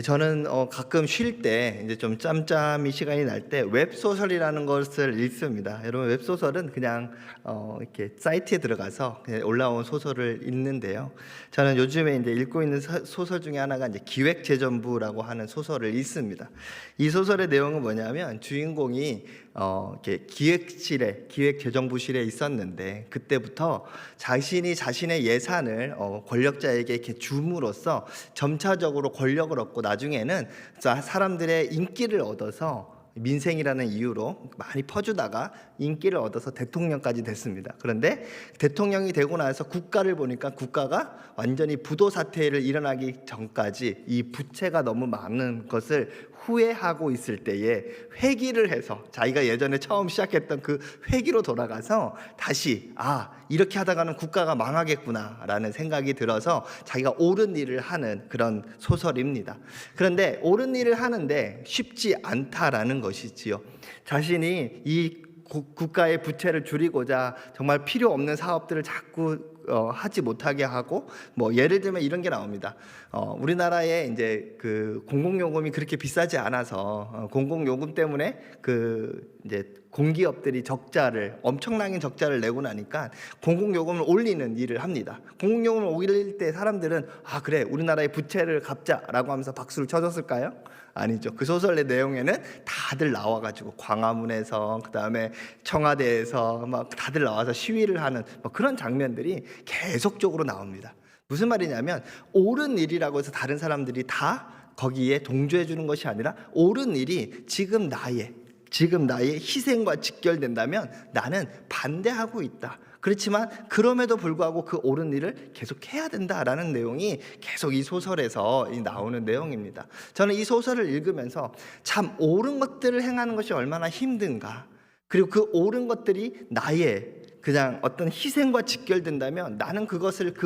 저는 가끔 쉴 때 이제 좀 짬짬이 시간이 날 때 웹소설이라는 것을 읽습니다. 여러분, 웹소설은 그냥 이렇게 사이트에 들어가서 그냥 올라온 소설을 읽는데요. 저는 요즘에 이제 읽고 있는 소설 중에 하나가 이제 기획재정부라고 하는 소설을 읽습니다. 이 소설의 내용은 뭐냐면 주인공이 이렇게 기획재정부실에 있었는데 그때부터 자신의 예산을 권력자에게 이렇게 줌으로써 점차적으로 권력을 얻고 나중에는 사람들의 인기를 얻어서 민생이라는 이유로 많이 퍼주다가 인기를 얻어서 대통령까지 됐습니다. 그런데 대통령이 되고 나서 국가를 보니까 국가가 완전히 부도 사태를 일어나기 전까지 이 부채가 너무 많은 것을 후회하고 있을 때에 회기를 해서 자기가 예전에 처음 시작했던 그 회기로 돌아가서 다시 이렇게 하다가는 국가가 망하겠구나 라는 생각이 들어서 자기가 옳은 일을 하는 그런 소설입니다. 그런데 옳은 일을 하는데 쉽지 않다라는 것이지요. 자신이 이 국가의 부채를 줄이고자 정말 필요 없는 사업들을 자꾸 하지 못하게 하고, 예를 들면 이런 게 나옵니다. 우리나라에 이제 그 공공요금이 그렇게 비싸지 않아서 공공요금 때문에 이제 공기업들이 엄청나게 적자를 내고 나니까 공공요금을 올리는 일을 합니다. 공공요금을 올릴 때 사람들은 그래, 우리나라의 부채를 갚자라고 하면서 박수를 쳐줬을까요? 아니죠. 그 소설의 내용에는 다들 나와가지고 광화문에서 그다음에 청와대에서 막 다들 나와서 시위를 하는 그런 장면들이 계속적으로 나옵니다. 무슨 말이냐면 옳은 일이라고 해서 다른 사람들이 다 거기에 동조해 주는 것이 아니라 옳은 일이 지금 나의 희생과 직결된다면 나는 반대하고 있다. 그렇지만 그럼에도 불구하고 그 옳은 일을 계속 해야 된다라는 내용이 계속 이 소설에서 나오는 내용입니다. 저는 이 소설을 읽으면서 참 옳은 것들을 행하는 것이 얼마나 힘든가, 그리고 그 옳은 것들이 나의 그냥 어떤 희생과 직결된다면 나는 그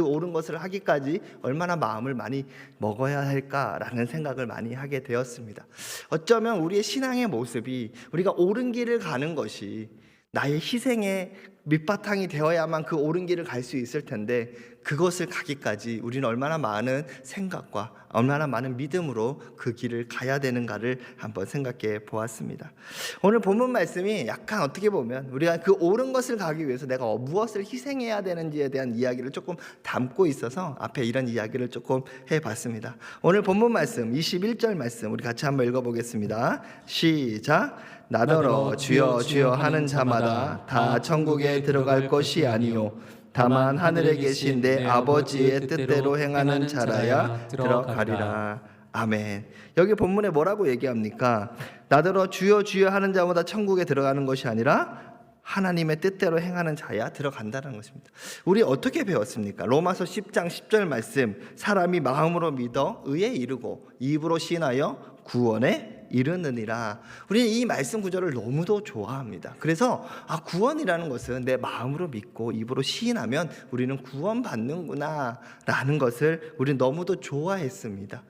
옳은 것을 하기까지 얼마나 마음을 많이 먹어야 할까라는 생각을 많이 하게 되었습니다. 어쩌면 우리의 신앙의 모습이 우리가 옳은 길을 가는 것이 나의 희생의 밑바탕이 되어야만 그 옳은 길을 갈 수 있을 텐데, 그것을 가기까지 우리는 얼마나 많은 생각과 얼마나 많은 믿음으로 그 길을 가야 되는가를 한번 생각해 보았습니다. 오늘 본문 말씀이 약간 어떻게 보면 우리가 그 옳은 것을 가기 위해서 내가 무엇을 희생해야 되는지에 대한 이야기를 조금 담고 있어서 앞에 이런 이야기를 조금 해봤습니다. 오늘 본문 말씀 21절 말씀 우리 같이 한번 읽어보겠습니다. 시작. 나더러 주여 주여 하는 자마다 다 천국에 들어갈 것이 아니요 다만 하늘에 계신 내 아버지의 뜻대로 행하는 자라야 들어가리라. 아멘. 여기 본문에 뭐라고 얘기합니까? 나더러 주여 주여 하는 자마다 천국에 들어가는 것이 아니라 하나님의 뜻대로 행하는 자야 들어간다는 것입니다. 우리 어떻게 배웠습니까? 로마서 10장 10절 말씀, 사람이 마음으로 믿어 의에 이르고 입으로 시인하여 구원에 이르느니라. 우리는 이 말씀 구절을 너무도 좋아합니다. 그래서 구원이라는 것은 내 마음으로 믿고 입으로 시인하면 우리는 구원받는구나 라는 것을 우리는 너무도 좋아했습니다.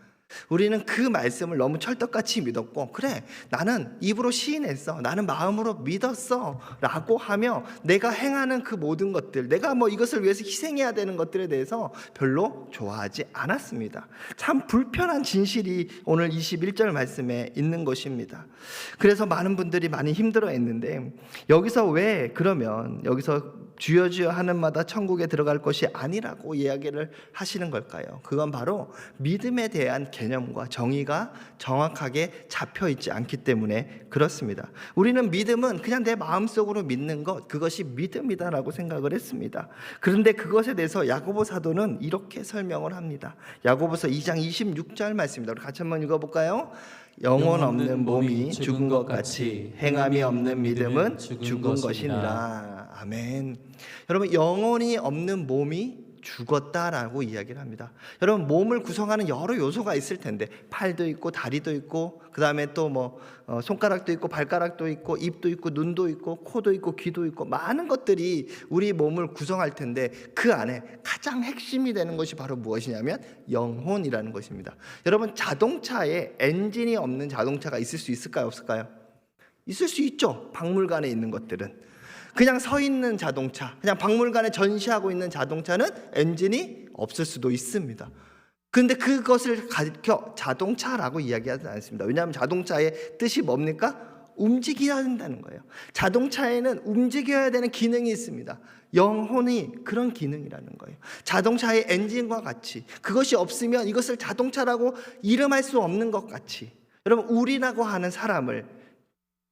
우리는 그 말씀을 너무 철떡같이 믿었고, 그래, 나는 입으로 시인했어, 나는 마음으로 믿었어 라고 하며 내가 행하는 그 모든 것들, 내가 이것을 위해서 희생해야 되는 것들에 대해서 별로 좋아하지 않았습니다. 참 불편한 진실이 오늘 21절 말씀에 있는 것입니다. 그래서 많은 분들이 많이 힘들어했는데, 여기서 주여 주여 하는 마다 천국에 들어갈 것이 아니라고 이야기를 하시는 걸까요? 그건 바로 믿음에 대한 개념과 정의가 정확하게 잡혀 있지 않기 때문에 그렇습니다. 우리는 믿음은 그냥 내 마음속으로 믿는 것, 그것이 믿음이다라고 생각을 했습니다. 그런데 그것에 대해서 야고보 사도는 이렇게 설명을 합니다. 야고보서 2장 26절 말씀입니다. 우리 같이 한번 읽어볼까요? 영혼 없는 몸이 죽은 것 같이 행함이 없는 믿음은 죽은 것이니라. 아멘. 여러분, 영혼이 없는 몸이 죽었다라고 이야기를 합니다. 여러분, 몸을 구성하는 여러 요소가 있을 텐데, 팔도 있고 다리도 있고 그 다음에 또 손가락도 있고 발가락도 있고 입도 있고 눈도 있고 코도 있고 귀도 있고 많은 것들이 우리 몸을 구성할 텐데, 그 안에 가장 핵심이 되는 것이 바로 무엇이냐면 영혼이라는 것입니다. 여러분, 자동차에 엔진이 없는 자동차가 있을 수 있을까요, 없을까요? 있을 수 있죠. 박물관에 있는 것들은 그냥 서 있는 자동차, 그냥 박물관에 전시하고 있는 자동차는 엔진이 없을 수도 있습니다. 그런데 그것을 가리켜 자동차라고 이야기하지 않습니다. 왜냐하면 자동차의 뜻이 뭡니까? 움직여야 된다는 거예요. 자동차에는 움직여야 되는 기능이 있습니다. 영혼이 그런 기능이라는 거예요. 자동차의 엔진과 같이 그것이 없으면 이것을 자동차라고 이름할 수 없는 것 같이, 여러분, 우리라고 하는 사람을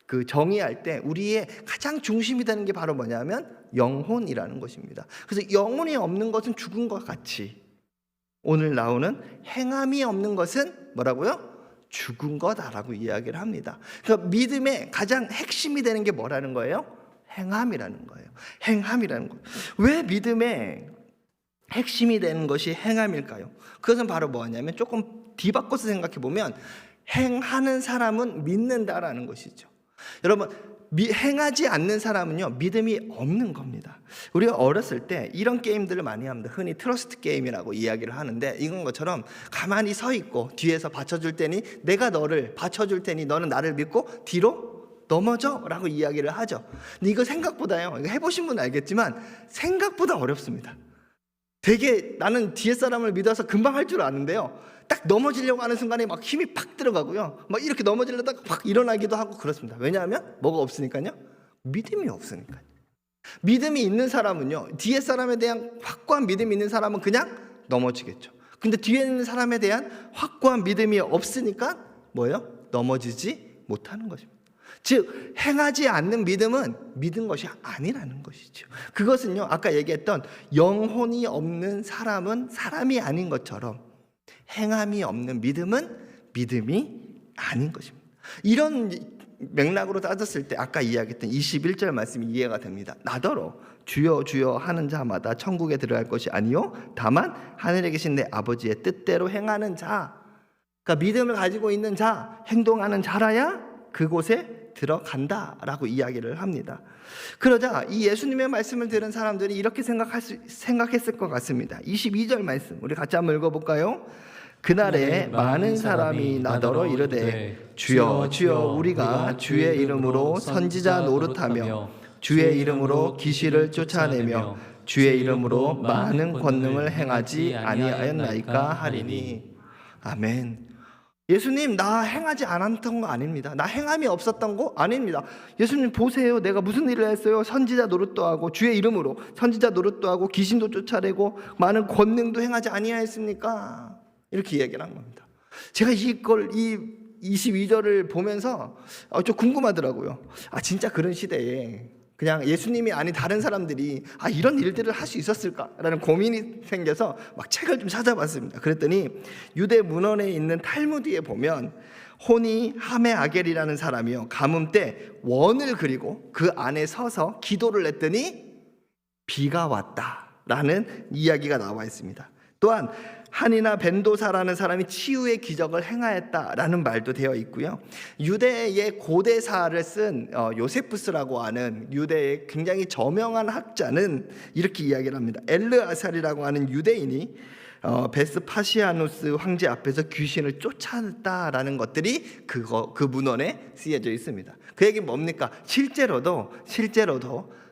그 정의할 때 우리의 가장 중심이 되는 게 바로 뭐냐면 영혼이라는 것입니다. 그래서 영혼이 없는 것은 죽은 것 같이, 오늘 나오는 행함이 없는 것은 뭐라고요? 죽은 거다라고 이야기를 합니다. 그러니까 믿음의 가장 핵심이 되는 게 뭐라는 거예요? 행함이라는 거예요. 행함이라는 거예요. 왜 믿음의 핵심이 되는 것이 행함일까요? 그것은 바로 뭐냐면 조금 뒤바꿔서 생각해 보면 행하는 사람은 믿는다라는 것이죠. 여러분, 행하지 않는 사람은요, 믿음이 없는 겁니다. 우리가 어렸을 때 이런 게임들을 많이 합니다. 흔히 트러스트 게임이라고 이야기를 하는데, 이건 것처럼 가만히 서 있고 뒤에서 받쳐줄 테니 내가 너를 받쳐줄 테니 너는 나를 믿고 뒤로 넘어져 라고 이야기를 하죠. 근데 이거 생각보다요, 이거 해보신 분은 알겠지만 생각보다 어렵습니다. 되게 나는 뒤에 사람을 믿어서 금방 할 줄 아는데요, 딱 넘어지려고 하는 순간에 막 힘이 팍 들어가고요, 막 이렇게 넘어지려다가 팍 일어나기도 하고 그렇습니다. 왜냐하면 뭐가 없으니까요? 믿음이 없으니까요. 믿음이 있는 사람은요, 뒤에 사람에 대한 확고한 믿음이 있는 사람은 그냥 넘어지겠죠. 근데 뒤에 있는 사람에 대한 확고한 믿음이 없으니까 뭐예요? 넘어지지 못하는 것입니다. 즉, 행하지 않는 믿음은 믿은 것이 아니라는 것이죠. 그것은요, 아까 얘기했던 영혼이 없는 사람은 사람이 아닌 것처럼 행함이 없는 믿음은 믿음이 아닌 것입니다. 이런 맥락으로 따졌을 때 아까 이야기했던 21절 말씀이 이해가 됩니다. 나더러 주여 주여 하는 자마다 천국에 들어갈 것이 아니요 다만 하늘에 계신 내 아버지의 뜻대로 행하는 자, 그러니까 믿음을 가지고 있는 자, 행동하는 자라야 그곳에 들어간다라고 이야기를 합니다. 그러자 이 예수님의 말씀을 들은 사람들이 이렇게 생각했을 것 같습니다. 22절 말씀 우리 같이 한번 읽어볼까요? 그날에 많은 사람이 나더러 이르되 주여 주여 우리가 주의 이름으로 선지자 노릇하며 주의 이름으로 귀신을 쫓아내며 주의 이름으로 많은 권능을 행하지 아니하였나이까 하리니. 아멘. 예수님, 나 행하지 않았던 거 아닙니다. 나 행함이 없었던 거 아닙니다. 예수님 보세요, 내가 무슨 일을 했어요? 선지자 노릇도 하고 주의 이름으로 선지자 노릇도 하고 귀신도 쫓아내고 많은 권능도 행하지 아니하였습니까? 이렇게 이야기를 한 겁니다. 제가 이 22절을 보면서 좀 궁금하더라고요. 진짜 그런 시대에 그냥 예수님이 아닌 다른 사람들이 이런 일들을 할 수 있었을까라는 고민이 생겨서 막 책을 좀 찾아봤습니다. 그랬더니 유대 문헌에 있는 탈무드에 보면 호니 하메아겔이라는 사람이요, 가뭄 때 원을 그리고 그 안에 서서 기도를 했더니 비가 왔다라는 이야기가 나와 있습니다. 또한 한이나 벤도사라는 사람이 치유의 기적을 행하였다라는 말도 되어 있고요. 유대의 고대사를 쓴 요세푸스라고 하는 유대의 굉장히 저명한 학자는 이렇게 이야기를 합니다. 엘르아살이라고 하는 유대인이 베스파시아누스 황제 앞에서 귀신을 쫓아냈다라는 것들이 그 문헌에 쓰여져 있습니다. 그 얘기는 뭡니까? 실제로도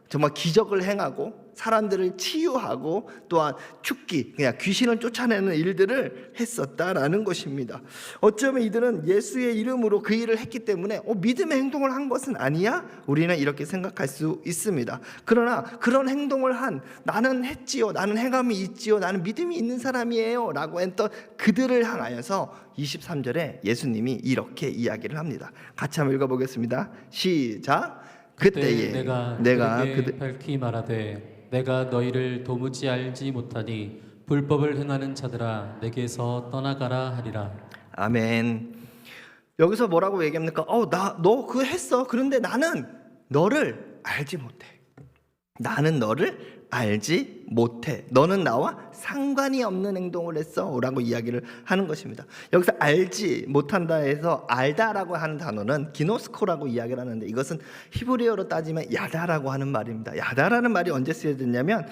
정말 기적을 행하고 사람들을 치유하고 또한 죽기, 그냥 귀신을 쫓아내는 일들을 했었다라는 것입니다. 어쩌면 이들은 예수의 이름으로 그 일을 했기 때문에 믿음의 행동을 한 것은 아니야? 우리는 이렇게 생각할 수 있습니다. 그러나 그런 행동을 한, 나는 했지요, 나는 행함이 있지요, 나는 믿음이 있는 사람이에요 라고 했던 그들을 향하여서 23절에 예수님이 이렇게 이야기를 합니다. 같이 한번 읽어보겠습니다. 시작. 그때에 내가 그들에게 밝히 말하되 내가 너희를 도무지 알지 못하니 불법을 행하는 자들아 내게서 떠나가라 하리라. 아멘. 여기서 뭐라고 얘기합니까? 너 그거 했어. 그런데 나는 너를 알지 못해. 나는 너를 알지 못해. 너는 나와 상관이 없는 행동을 했어 라고 이야기를 하는 것입니다. 여기서 알지 못한다 해서 알다라고 하는 단어는 기노스코라고 이야기를 하는데, 이것은 히브리어로 따지면 야다라고 하는 말입니다. 야다라는 말이 언제 쓰여졌냐면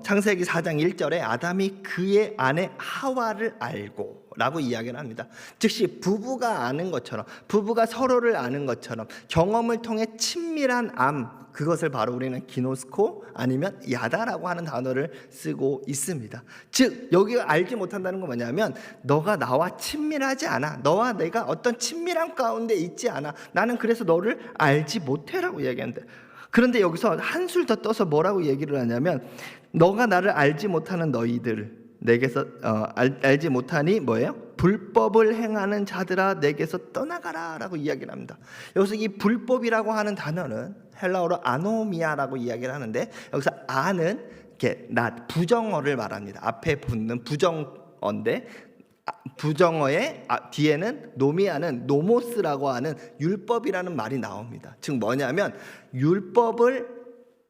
창세기 4장 1절에 아담이 그의 아내 하와를 알고 라고 이야기를 합니다. 즉시 부부가 아는 것처럼, 부부가 서로를 아는 것처럼 경험을 통해 친밀한 암, 그것을 바로 우리는 기노스코 아니면 야다라고 하는 단어를 쓰고 있습니다. 즉 여기가 알지 못한다는 건 뭐냐면 너가 나와 친밀하지 않아. 너와 내가 어떤 친밀함 가운데 있지 않아. 나는 그래서 너를 알지 못해라고 이야기하는데, 그런데 여기서 한술 더 떠서 뭐라고 얘기를 하냐면 너가 나를 알지 못하는 너희들 내게서 알지 못하니 뭐예요? 불법을 행하는 자들아 내게서 떠나가라 라고 이야기를 합니다. 여기서 이 불법이라고 하는 단어는 헬라어로 아노미아라고 이야기를 하는데, 여기서 아는 이렇게 부정어를 말합니다. 앞에 붙는 부정어인데 부정어의 뒤에는 노미아는 노모스라고 하는 율법이라는 말이 나옵니다. 즉 뭐냐면 율법을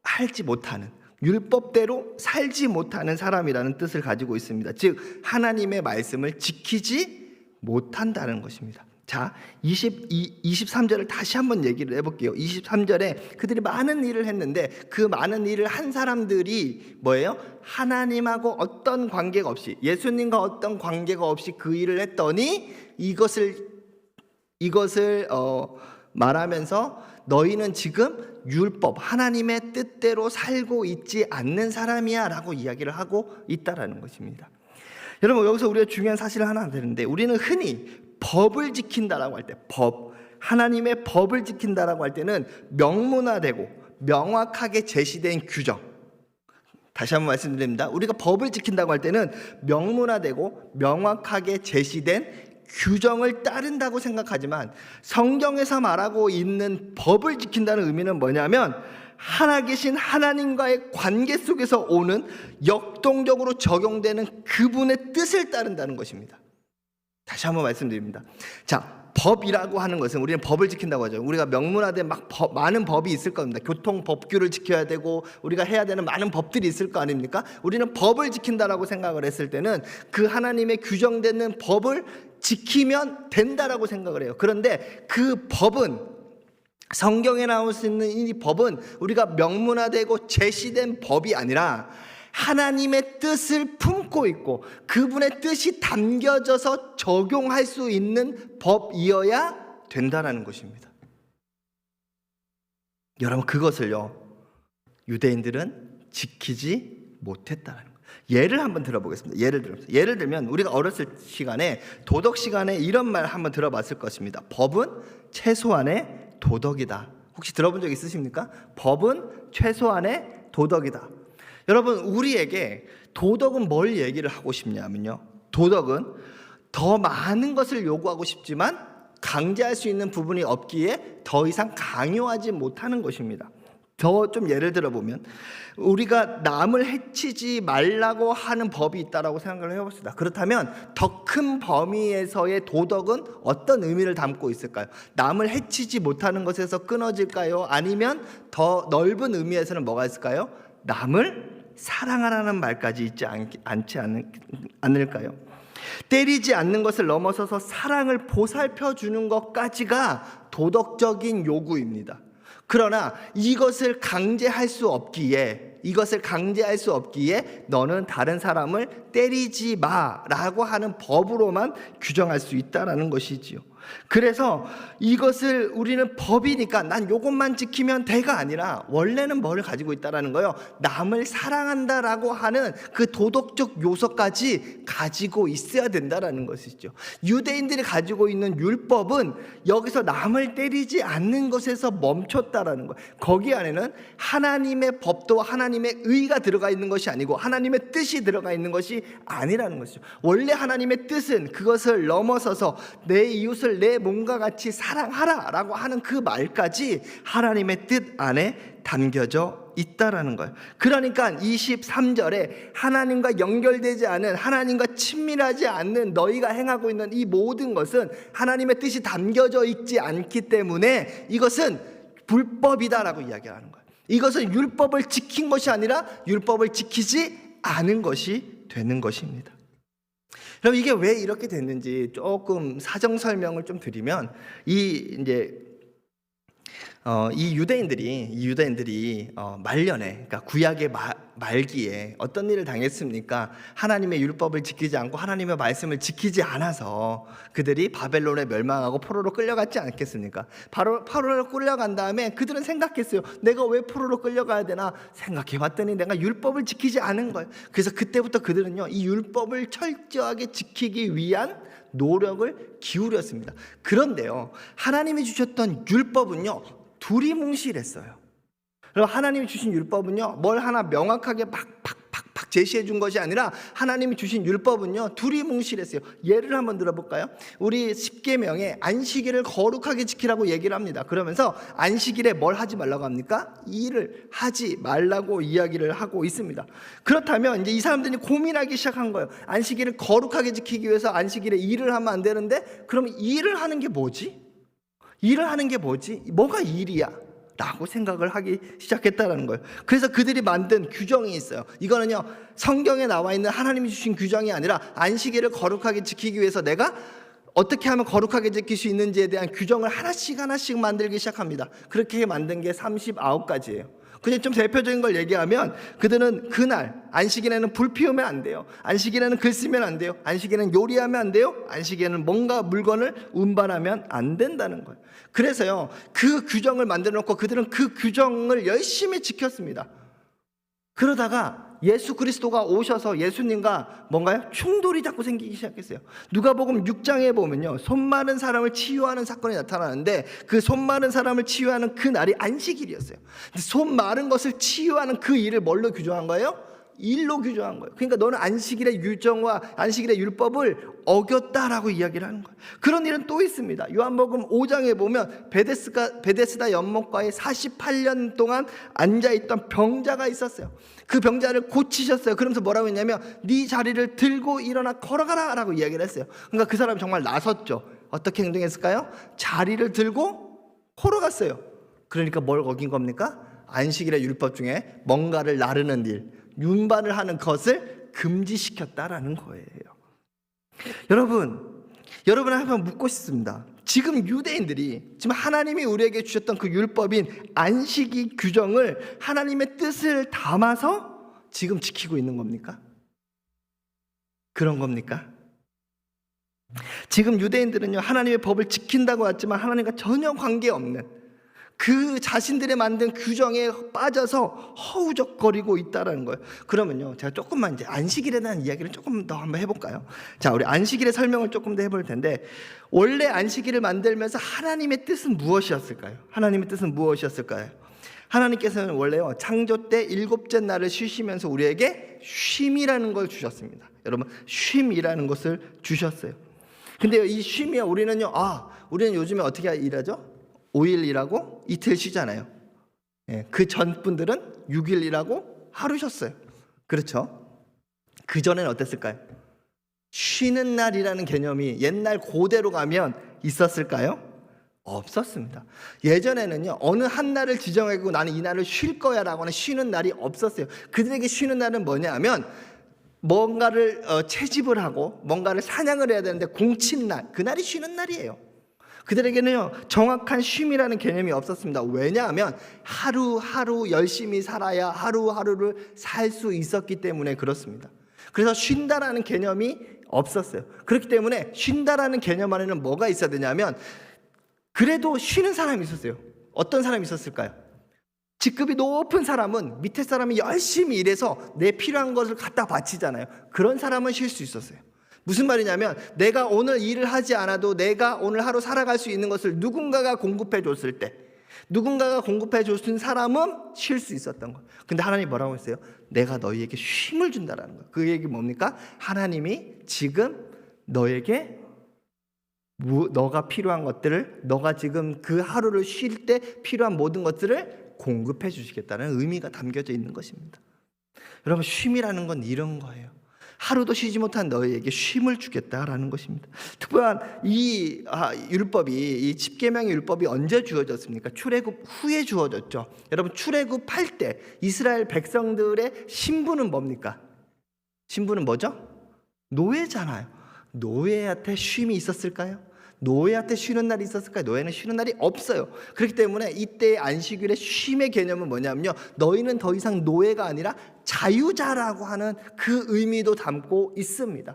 알지 못하는, 율법대로 살지 못하는 사람이라는 뜻을 가지고 있습니다. 즉 하나님의 말씀을 지키지 못한다는 것입니다. 자, 23절을 다시 한번 얘기를 해볼게요. 23절에 그들이 많은 일을 했는데 그 많은 일을 한 사람들이 뭐예요? 하나님하고 어떤 관계가 없이, 예수님과 어떤 관계가 없이 그 일을 했더니 이것을 말하면서 너희는 지금 율법, 하나님의 뜻대로 살고 있지 않는 사람이야 라고 이야기를 하고 있다라는 것입니다. 여러분 여기서 우리가 중요한 사실을 하나 되는데, 우리는 흔히 법을 지킨다라고 할 때, 하나님의 법을 지킨다라고 할 때는 명문화되고 명확하게 제시된 규정, 다시 한번 말씀드립니다. 우리가 법을 지킨다고 할 때는 명문화되고 명확하게 제시된 규정을 따른다고 생각하지만, 성경에서 말하고 있는 법을 지킨다는 의미는 뭐냐면 하나 계신 하나님과의 관계 속에서 오는 역동적으로 적용되는 그분의 뜻을 따른다는 것입니다. 다시 한번 말씀드립니다. 자, 법이라고 하는 것은, 우리는 법을 지킨다고 하죠. 우리가 명문화된 많은 법이 있을 겁니다. 교통 법규를 지켜야 되고 우리가 해야 되는 많은 법들이 있을 거 아닙니까? 우리는 법을 지킨다라고 생각을 했을 때는 그 하나님의 규정되는 법을 지키면 된다라고 생각을 해요. 그런데 그 법은, 성경에 나올 수 있는 이 법은 우리가 명문화되고 제시된 법이 아니라 하나님의 뜻을 품고 있고 그분의 뜻이 담겨져서 적용할 수 있는 법이어야 된다는 것입니다. 여러분 그것을요 유대인들은 지키지 못했다는 거예요. 예를 한번 들어보겠습니다. 예를 들면 우리가 어렸을 시간에, 도덕 시간에 이런 말 한번 들어봤을 것입니다. 법은 최소한의 도덕이다. 혹시 들어본 적 있으십니까? 법은 최소한의 도덕이다. 여러분 우리에게 도덕은 뭘 얘기를 하고 싶냐면요, 도덕은 더 많은 것을 요구하고 싶지만 강제할 수 있는 부분이 없기에 더 이상 강요하지 못하는 것입니다. 더 좀 예를 들어보면 우리가 남을 해치지 말라고 하는 법이 있다라고 생각을 해봅시다. 그렇다면 더 큰 범위에서의 도덕은 어떤 의미를 담고 있을까요? 남을 해치지 못하는 것에서 끊어질까요? 아니면 더 넓은 의미에서는 뭐가 있을까요? 남을 사랑하라는 말까지 있지 않지 않을까요? 때리지 않는 것을 넘어서서 사랑을 보살펴 주는 것까지가 도덕적인 요구입니다. 그러나 이것을 강제할 수 없기에 너는 다른 사람을 때리지 마라고 하는 법으로만 규정할 수 있다라는 것이지요. 그래서 이것을 우리는 법이니까 난 이것만 지키면 돼가 아니라 원래는 뭐를 가지고 있다라는 거예요. 남을 사랑한다라고 하는 그 도덕적 요소까지 가지고 있어야 된다라는 것이죠. 유대인들이 가지고 있는 율법은 여기서 남을 때리지 않는 것에서 멈췄다라는 거예요. 거기 안에는 하나님의 법도 하나님의 의가 들어가 있는 것이 아니고 하나님의 뜻이 들어가 있는 것이 아니라는 것이죠. 원래 하나님의 뜻은 그것을 넘어서서 내 이웃을 내 몸과 같이 사랑하라라고 하는 그 말까지 하나님의 뜻 안에 담겨져 있다라는 거예요. 그러니까 23절에 하나님과 연결되지 않은, 하나님과 친밀하지 않는 너희가 행하고 있는 이 모든 것은 하나님의 뜻이 담겨져 있지 않기 때문에 이것은 불법이다라고 이야기하는 거예요. 이것은 율법을 지킨 것이 아니라 율법을 지키지 않은 것이 되는 것입니다. 그럼 이게 왜 이렇게 됐는지 조금 사정 설명을 좀 드리면, 이 유대인들이 말년에, 그러니까 구약의 말기에 어떤 일을 당했습니까? 하나님의 율법을 지키지 않고 하나님의 말씀을 지키지 않아서 그들이 바벨론에 멸망하고 포로로 끌려갔지 않겠습니까? 바로 포로로 끌려간 다음에 그들은 생각했어요. 내가 왜 포로로 끌려가야 되나 생각해봤더니 내가 율법을 지키지 않은 거예요. 그래서 그때부터 그들은요, 이 율법을 철저하게 지키기 위한 노력을 기울였습니다. 그런데요, 하나님이 주셨던 율법은요, 두리뭉실했어요. 그럼 하나님이 주신 율법은요, 뭘 하나 명확하게 팍팍팍팍 제시해 준 것이 아니라 하나님이 주신 율법은요, 두리뭉실했어요. 예를 한번 들어볼까요? 우리 십계명에 안식일을 거룩하게 지키라고 얘기를 합니다. 그러면서 안식일에 뭘 하지 말라고 합니까? 일을 하지 말라고 이야기를 하고 있습니다. 그렇다면 이제 이 사람들이 고민하기 시작한 거예요. 안식일을 거룩하게 지키기 위해서 안식일에 일을 하면 안 되는데, 그럼 일을 하는 게 뭐지? 일을 하는 게 뭐지? 뭐가 일이야? 라고 생각을 하기 시작했다는 거예요. 그래서 그들이 만든 규정이 있어요. 이거는요, 성경에 나와 있는 하나님이 주신 규정이 아니라 안식일을 거룩하게 지키기 위해서 내가 어떻게 하면 거룩하게 지킬 수 있는지에 대한 규정을 하나씩 만들기 시작합니다. 그렇게 만든 게 39가지예요. 그냥 좀 대표적인 걸 얘기하면, 그들은 그날 안식일에는 불 피우면 안 돼요. 안식일에는 글 쓰면 안 돼요. 안식일에는 요리하면 안 돼요. 안식일에는 뭔가 물건을 운반하면 안 된다는 거예요. 그래서요, 그 규정을 만들어 놓고 그들은 그 규정을 열심히 지켰습니다. 그러다가 예수 그리스도가 오셔서 예수님과 뭔가요? 충돌이 자꾸 생기기 시작했어요. 누가복음 6장에 보면요, 손 마른 사람을 치유하는 사건이 나타나는데, 그 손 마른 사람을 치유하는 그 날이 안식일이었어요. 손 마른 것을 치유하는 그 일을 뭘로 규정한 거예요? 일로 규정한 거예요. 그러니까 너는 안식일의 규정과 안식일의 율법을 어겼다라고 이야기를 하는 거예요. 그런 일은 또 있습니다. 요한복음 5장에 보면 베데스다 연못가에 48년 동안 앉아있던 병자가 있었어요. 그 병자를 고치셨어요. 그러면서 뭐라고 했냐면, 네 자리를 들고 일어나 걸어가라 라고 이야기를 했어요. 그러니까 그 사람이 정말 나섰죠. 어떻게 행동했을까요? 자리를 들고 걸어갔어요. 그러니까 뭘 어긴 겁니까? 안식일의 율법 중에 뭔가를 나르는 일, 운반을 하는 것을 금지시켰다라는 거예요. 여러분 한번 묻고 싶습니다. 지금 유대인들이 지금 하나님이 우리에게 주셨던 그 율법인 안식일 규정을 하나님의 뜻을 담아서 지금 지키고 있는 겁니까? 그런 겁니까? 지금 유대인들은요, 하나님의 법을 지킨다고 했지만 하나님과 전혀 관계없는 그 자신들의 만든 규정에 빠져서 허우적거리고 있다는 거예요. 그러면요, 제가 조금만 이제 안식일에 대한 이야기를 조금 더 한번 해볼까요? 자, 우리 안식일의 설명을 조금 더 해볼 텐데, 원래 안식일을 만들면서 하나님의 뜻은 무엇이었을까요? 하나님의 뜻은 무엇이었을까요? 하나님께서는 원래요, 창조 때 7째 날을 쉬시면서 우리에게 쉼이라는 걸 주셨습니다. 여러분, 쉼이라는 것을 주셨어요. 근데 이 쉼이요, 우리는 요즘에 어떻게 일하죠? 5일 일하고 이틀 쉬잖아요. 그 전 분들은 6일 일하고 하루 쉬었어요. 그렇죠? 그 전에는 어땠을까요? 쉬는 날이라는 개념이 옛날 고대로 가면 있었을까요? 없었습니다. 예전에는요, 어느 한 날을 지정하고 나는 이 날을 쉴 거야 라고 하는 쉬는 날이 없었어요. 그들에게 쉬는 날은 뭐냐 하면, 뭔가를 채집을 하고 뭔가를 사냥을 해야 되는데 공친날, 그날이 쉬는 날이에요. 그들에게는요, 정확한 쉼이라는 개념이 없었습니다. 왜냐하면 하루하루 열심히 살아야 하루하루를 살 수 있었기 때문에 그렇습니다. 그래서 쉰다라는 개념이 없었어요. 그렇기 때문에 쉰다라는 개념 안에는 뭐가 있어야 되냐면, 그래도 쉬는 사람이 있었어요. 어떤 사람이 있었을까요? 직급이 높은 사람은 밑에 사람이 열심히 일해서 내 필요한 것을 갖다 바치잖아요. 그런 사람은 쉴 수 있었어요. 무슨 말이냐면, 내가 오늘 일을 하지 않아도 내가 오늘 하루 살아갈 수 있는 것을 누군가가 공급해 줬을 때, 누군가가 공급해 줬은 사람은 쉴 수 있었던 거예요. 근데 하나님이 뭐라고 했어요? 내가 너희에게 쉼을 준다라는 거예요. 그 얘기 뭡니까? 하나님이 지금 너에게 너가 필요한 것들을, 너가 지금 그 하루를 쉴 때 필요한 모든 것들을 공급해 주시겠다는 의미가 담겨져 있는 것입니다. 여러분, 쉼이라는 건 이런 거예요. 하루도 쉬지 못한 너희에게 쉼을 주겠다라는 것입니다. 특별한 이 율법이, 이 십계명의 율법이 언제 주어졌습니까? 출애굽 후에 주어졌죠. 여러분, 출애굽할 때 이스라엘 백성들의 신분은 뭡니까? 신분은 뭐죠? 노예잖아요. 노예한테 쉼이 있었을까요? 노예한테 쉬는 날이 있었을까요? 노예는 쉬는 날이 없어요. 그렇기 때문에 이때의 안식일의 쉼의 개념은 뭐냐면요, 너희는 더 이상 노예가 아니라 자유자라고 하는 그 의미도 담고 있습니다.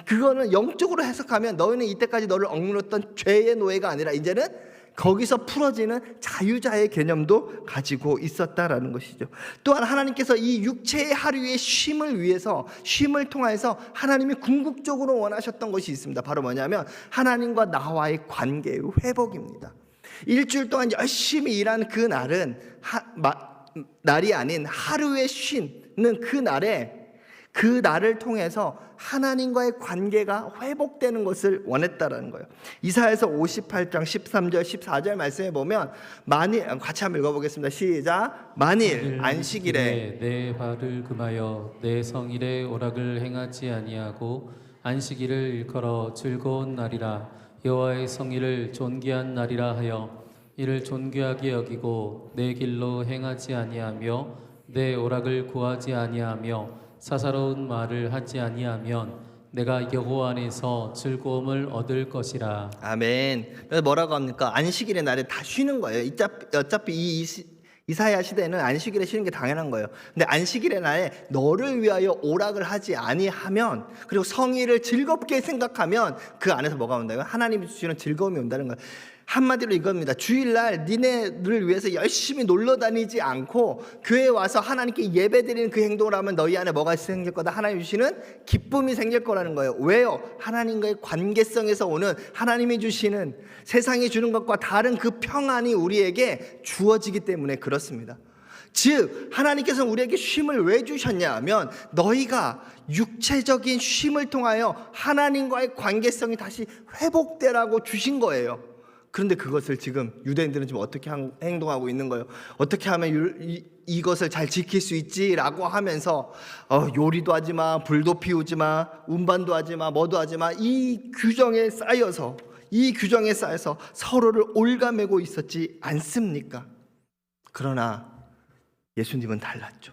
그거는 영적으로 해석하면 너희는 이때까지 너를 억눌렀던 죄의 노예가 아니라 이제는 거기서 풀어지는 자유자의 개념도 가지고 있었다라는 것이죠. 또한 하나님께서 이 육체의 하루의 쉼을 위해서, 쉼을 통해서 하나님이 궁극적으로 원하셨던 것이 있습니다. 바로 뭐냐면 하나님과 나와의 관계의 회복입니다. 일주일 동안 열심히 일한 그 날은 날이 아닌 하루의 쉰는 그 날을 통해서 하나님과의 관계가 회복되는 것을 원했다라는 거예요. 이사야서 58장 13절 14절 말씀에 보면 만일, 같이 한번 읽어보겠습니다. 시작. 만일 안식일에 내 발을 금하여 내 성일에 오락을 행하지 아니하고 안식일을 일컬어 즐거운 날이라 여호와의 성일을 존귀한 날이라 하여 이를 존귀하게 여기고 내 길로 행하지 아니하며 내 오락을 구하지 아니하며 사사로운 말을 하지 아니하면 내가 여호와 안에서 즐거움을 얻을 것이라. 아멘. 그래서 뭐라고 합니까? 안식일의 날에 다 쉬는 거예요. 어차피 이 이사야 시대는 안식일에 쉬는 게 당연한 거예요. 근데 안식일의 날에 너를 위하여 오락을 하지 아니하면, 그리고 성의를 즐겁게 생각하면 그 안에서 뭐가 온다고요? 하나님이 주시는 즐거움이 온다는 거예요. 한마디로 이겁니다. 주일날 니네를 위해서 열심히 놀러 다니지 않고 교회에 와서 하나님께 예배드리는 그 행동을 하면 너희 안에 뭐가 생길 거다? 하나님 주시는 기쁨이 생길 거라는 거예요. 왜요? 하나님과의 관계성에서 오는 하나님이 주시는, 세상이 주는 것과 다른 그 평안이 우리에게 주어지기 때문에 그렇습니다. 즉 하나님께서 우리에게 쉼을 왜 주셨냐 하면 너희가 육체적인 쉼을 통하여 하나님과의 관계성이 다시 회복되라고 주신 거예요. 그런데 그것을 지금 유대인들은 지금 어떻게 행동하고 있는 거예요? 어떻게 하면 이것을 잘 지킬 수 있지라고 하면서 요리도 하지 마, 불도 피우지 마, 운반도 하지 마, 뭐도 하지 마, 이 규정에 쌓여서 서로를 올가매고 있었지 않습니까? 그러나 예수님은 달랐죠.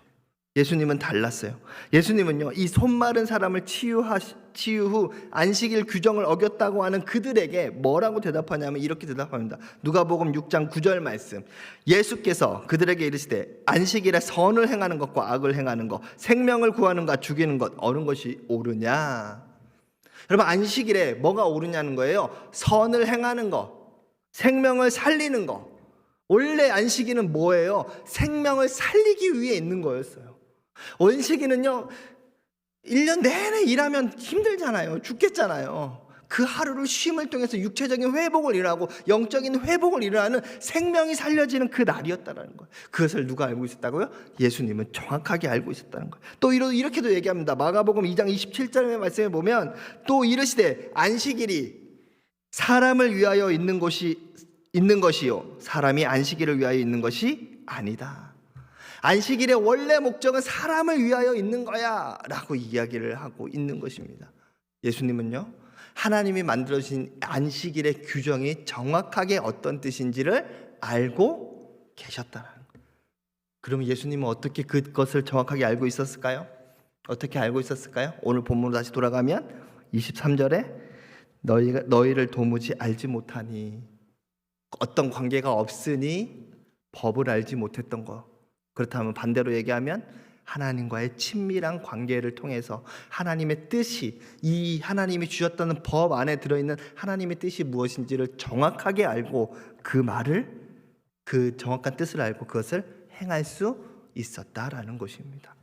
예수님은 달랐어요. 예수님은요, 이 손마른 사람을 치유 후 안식일 규정을 어겼다고 하는 그들에게 뭐라고 대답하냐면 이렇게 대답합니다. 누가복음 6장 9절 말씀. 예수께서 그들에게 이르시되 안식일에 선을 행하는 것과 악을 행하는 것, 생명을 구하는 것과 죽이는 것, 어느 것이 옳으냐? 여러분, 안식일에 뭐가 옳으냐는 거예요. 선을 행하는 것, 생명을 살리는 것. 원래 안식일은 뭐예요? 생명을 살리기 위해 있는 거였어요. 안식일은요, 1년 내내 일하면 힘들잖아요. 죽겠잖아요. 그 하루를 쉼을 통해서 육체적인 회복을 일하고 영적인 회복을 일하는, 생명이 살려지는 그 날이었다는 거예요. 그것을 누가 알고 있었다고요? 예수님은 정확하게 알고 있었다는 거예요. 또 이렇게도 얘기합니다. 마가복음 2장 27절의 말씀에 보면 또 이르시되 안식일이 사람을 위하여 있는 것이요 사람이 안식일을 위하여 있는 것이 아니다. 안식일의 원래 목적은 사람을 위하여 있는 거야 라고 이야기를 하고 있는 것입니다. 예수님은요, 하나님이 만들어주신 안식일의 규정이 정확하게 어떤 뜻인지를 알고 계셨다는 거예요. 그러면 예수님은 어떻게 그것을 정확하게 알고 있었을까요? 어떻게 알고 있었을까요? 오늘 본문으로 다시 돌아가면 23절에 너희를 도무지 알지 못하니, 어떤 관계가 없으니 법을 알지 못했던 거. 그렇다면 반대로 얘기하면 하나님과의 친밀한 관계를 통해서 하나님의 뜻이, 이 하나님이 주셨다는 법 안에 들어있는 하나님의 뜻이 무엇인지를 정확하게 알고 그 정확한 뜻을 알고 그것을 행할 수 있었다라는 것입니다.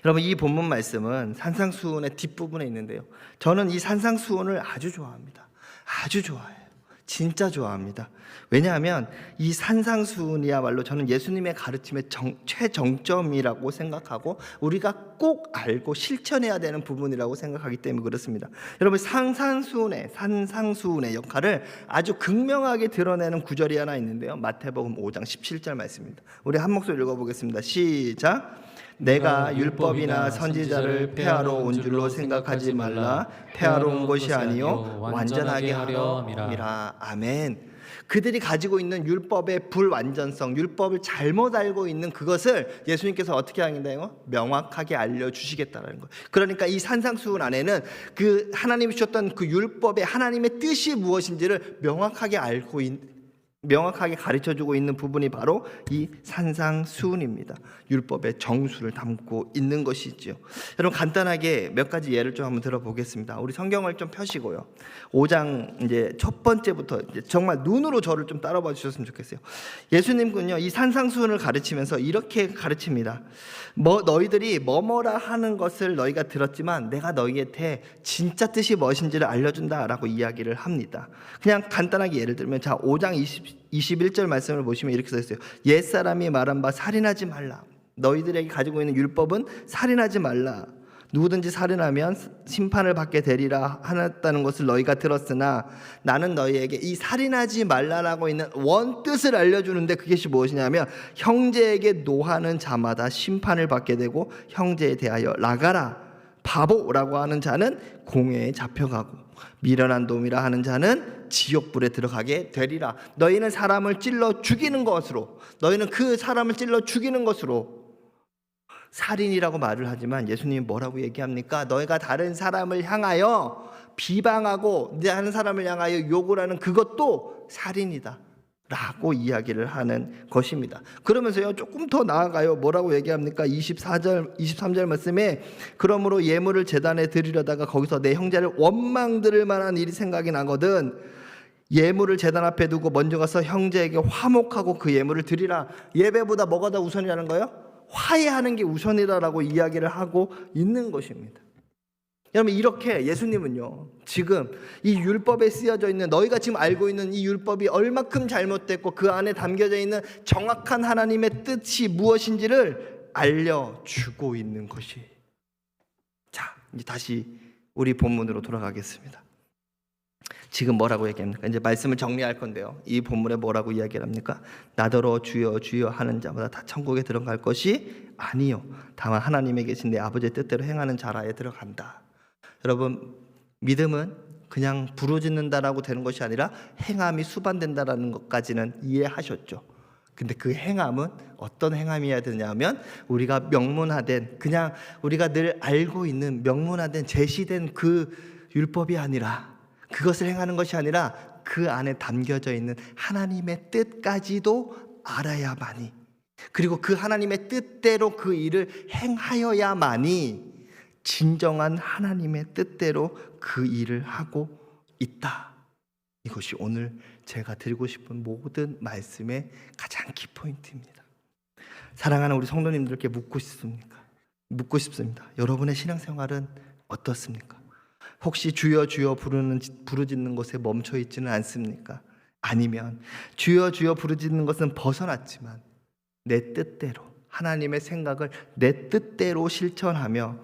여러분, 이 본문 말씀은 산상수훈의 뒷부분에 있는데요, 저는 이 산상수훈을 아주 좋아합니다. 아주 좋아해요. 진짜 좋아합니다. 왜냐하면 이 산상수훈이야말로 저는 예수님의 가르침의 최정점이라고 생각하고 우리가 꼭 알고 실천해야 되는 부분이라고 생각하기 때문에 그렇습니다. 여러분, 산상수훈의 역할을 아주 극명하게 드러내는 구절이 하나 있는데요, 마태복음 5장 17절 말씀입니다. 우리 한 목소리 읽어보겠습니다. 시작. 내가 율법이나 선지자를 폐하러 온 줄로 생각하지 말라. 폐하러 온 것이 아니요 완전하게 하려 함이라. 아멘. 그들이 가지고 있는 율법의 불완전성, 율법을 잘못 알고 있는 그것을 예수님께서 어떻게 하겠나요? 명확하게 알려주시겠다는 거예요. 그러니까 이 산상수훈 안에는 그 하나님이 주셨던 그 율법의 하나님의 뜻이 무엇인지를 명확하게 가르쳐주고 있는 부분이 바로 이 산상수훈입니다. 율법의 정수를 담고 있는 것이지요. 여러분, 간단하게 몇 가지 예를 좀 한번 들어보겠습니다. 우리 성경을 좀 펴시고요. 5장 이제 첫 번째부터 이제 정말 눈으로 저를 좀 따라봐 주셨으면 좋겠어요. 예수님은요, 이 산상수훈을 가르치면서 이렇게 가르칩니다. 너희들이 뭐뭐라 하는 것을 너희가 들었지만 내가 너희한테 진짜 뜻이 무엇인지를 알려준다라고 이야기를 합니다. 그냥 간단하게 예를 들면, 자, 5장 21절 말씀을 보시면 이렇게 써 있어요. 옛사람이 말한 바 살인하지 말라. 너희들에게 가지고 있는 율법은 살인하지 말라. 누구든지 살인하면 심판을 받게 되리라 하였다는 것을 너희가 들었으나 나는 너희에게 이 살인하지 말라라고 있는 원뜻을 알려주는데, 그것이 무엇이냐면 형제에게 노하는 자마다 심판을 받게 되고 형제에 대하여 나가라 바보라고 하는 자는 공회에 잡혀가고 미련한 놈이라 하는 자는 지옥불에 들어가게 되리라. 너희는 사람을 찔러 죽이는 것으로, 너희는 그 사람을 찔러 죽이는 것으로 살인이라고 말을 하지만 예수님이 뭐라고 얘기합니까? 너희가 다른 사람을 향하여 비방하고 다른 사람을 향하여 욕을 하는 그것도 살인이다 라고 이야기를 하는 것입니다. 그러면서요, 조금 더 나아가요. 뭐라고 얘기합니까? 23절 말씀에 그러므로 예물을 제단에 드리려다가 거기서 내 형제를 원망 들을 만한 일이 생각이 나거든 예물을 제단 앞에 두고 먼저 가서 형제에게 화목하고 그 예물을 드리라. 예배보다 뭐가 더 우선이라는 거예요? 화해하는 게 우선이라고 이야기를 하고 있는 것입니다. 여러분, 이렇게 예수님은요, 지금 이 율법에 쓰여져 있는, 너희가 지금 알고 있는 이 율법이 얼마큼 잘못됐고 그 안에 담겨져 있는 정확한 하나님의 뜻이 무엇인지를 알려주고 있는 것이. 자, 이제 다시 우리 본문으로 돌아가겠습니다. 지금 뭐라고 얘기합니까? 이제 말씀을 정리할 건데요, 이 본문에 뭐라고 이야기를 합니까? 나더러 주여 주여 하는 자마다 다 천국에 들어갈 것이 아니요 다만 하나님에 계신 내 아버지의 뜻대로 행하는 자라에 들어간다. 여러분, 믿음은 그냥 부르짖는다라고 되는 것이 아니라 행함이 수반된다라는 것까지는 이해하셨죠? 근데 그 행함은 어떤 행함이어야 되냐면 우리가 명문화된, 그냥 우리가 늘 알고 있는 명문화된 제시된 그 율법이 아니라, 그것을 행하는 것이 아니라 그 안에 담겨져 있는 하나님의 뜻까지도 알아야만이, 그리고 그 하나님의 뜻대로 그 일을 행하여야만이 진정한 하나님의 뜻대로 그 일을 하고 있다. 이것이 오늘 제가 드리고 싶은 모든 말씀의 가장 키포인트입니다. 사랑하는 우리 성도님들께 묻고 싶습니다. 여러분의 신앙생활은 어떻습니까? 혹시 주여 주여 부르짖는 것에 멈춰 있지는 않습니까? 아니면 주여 주여 부르짖는 것은 벗어났지만 내 뜻대로, 하나님의 생각을 내 뜻대로 실천하며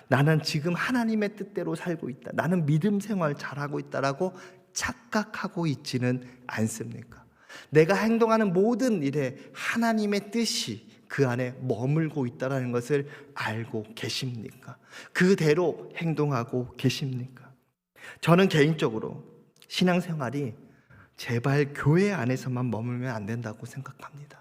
나는 지금 하나님의 뜻대로 살고 있다, 나는 믿음 생활 잘하고 있다라고 착각하고 있지는 않습니까? 내가 행동하는 모든 일에 하나님의 뜻이 그 안에 머물고 있다는 것을 알고 계십니까? 그대로 행동하고 계십니까? 저는 개인적으로 신앙생활이 제발 교회 안에서만 머물면 안 된다고 생각합니다.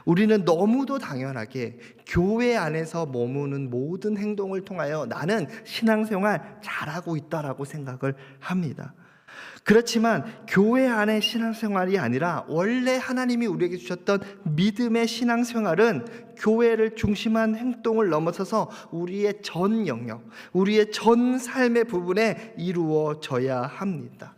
우리는 너무도 당연하게 교회 안에서 머무는 모든 행동을 통하여 나는 신앙생활 잘하고 있다라고 생각을 합니다. 그렇지만 교회 안의 신앙생활이 아니라 원래 하나님이 우리에게 주셨던 믿음의 신앙생활은 교회를 중심한 행동을 넘어서서 우리의 전 영역, 우리의 전 삶의 부분에 이루어져야 합니다.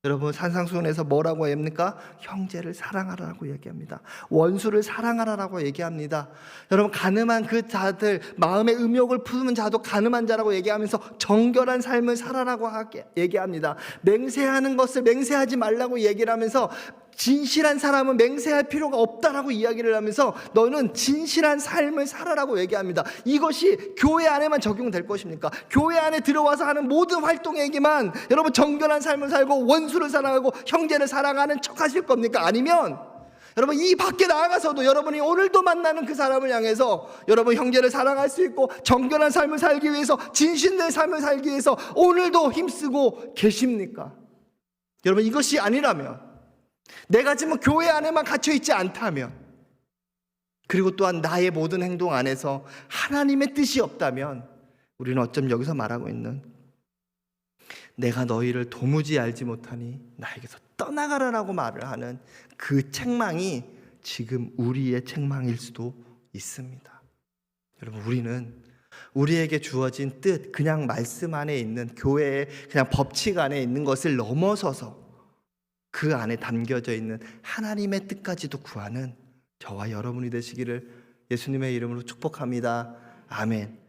여러분, 산상수훈에서 뭐라고 합니까? 형제를 사랑하라고 얘기합니다. 원수를 사랑하라고 얘기합니다. 여러분, 가늠한 그 자들, 마음의 음욕을 품은 자도 가늠한 자라고 얘기하면서 정결한 삶을 살아라고 얘기합니다. 맹세하는 것을 맹세하지 말라고 얘기를 하면서 진실한 사람은 맹세할 필요가 없다라고 이야기를 하면서 너는 진실한 삶을 살아라고 얘기합니다. 이것이 교회 안에만 적용될 것입니까? 교회 안에 들어와서 하는 모든 활동에게만 여러분 정결한 삶을 살고 원수를 사랑하고 형제를 사랑하는 척 하실 겁니까? 아니면 여러분, 이 밖에 나아가서도 여러분이 오늘도 만나는 그 사람을 향해서 여러분 형제를 사랑할 수 있고 정결한 삶을 살기 위해서, 진실된 삶을 살기 위해서 오늘도 힘쓰고 계십니까? 여러분, 이것이 아니라면, 내가 지금 교회 안에만 갇혀있지 않다면, 그리고 또한 나의 모든 행동 안에서 하나님의 뜻이 없다면, 우리는 어쩜 여기서 말하고 있는 내가 너희를 도무지 알지 못하니 나에게서 떠나가라라고 말을 하는 그 책망이 지금 우리의 책망일 수도 있습니다. 여러분, 우리는 우리에게 주어진 뜻, 그냥 말씀 안에 있는 교회의 그냥 법칙 안에 있는 것을 넘어서서 그 안에 담겨져 있는 하나님의 뜻까지도 구하는 저와 여러분이 되시기를 예수님의 이름으로 축복합니다. 아멘.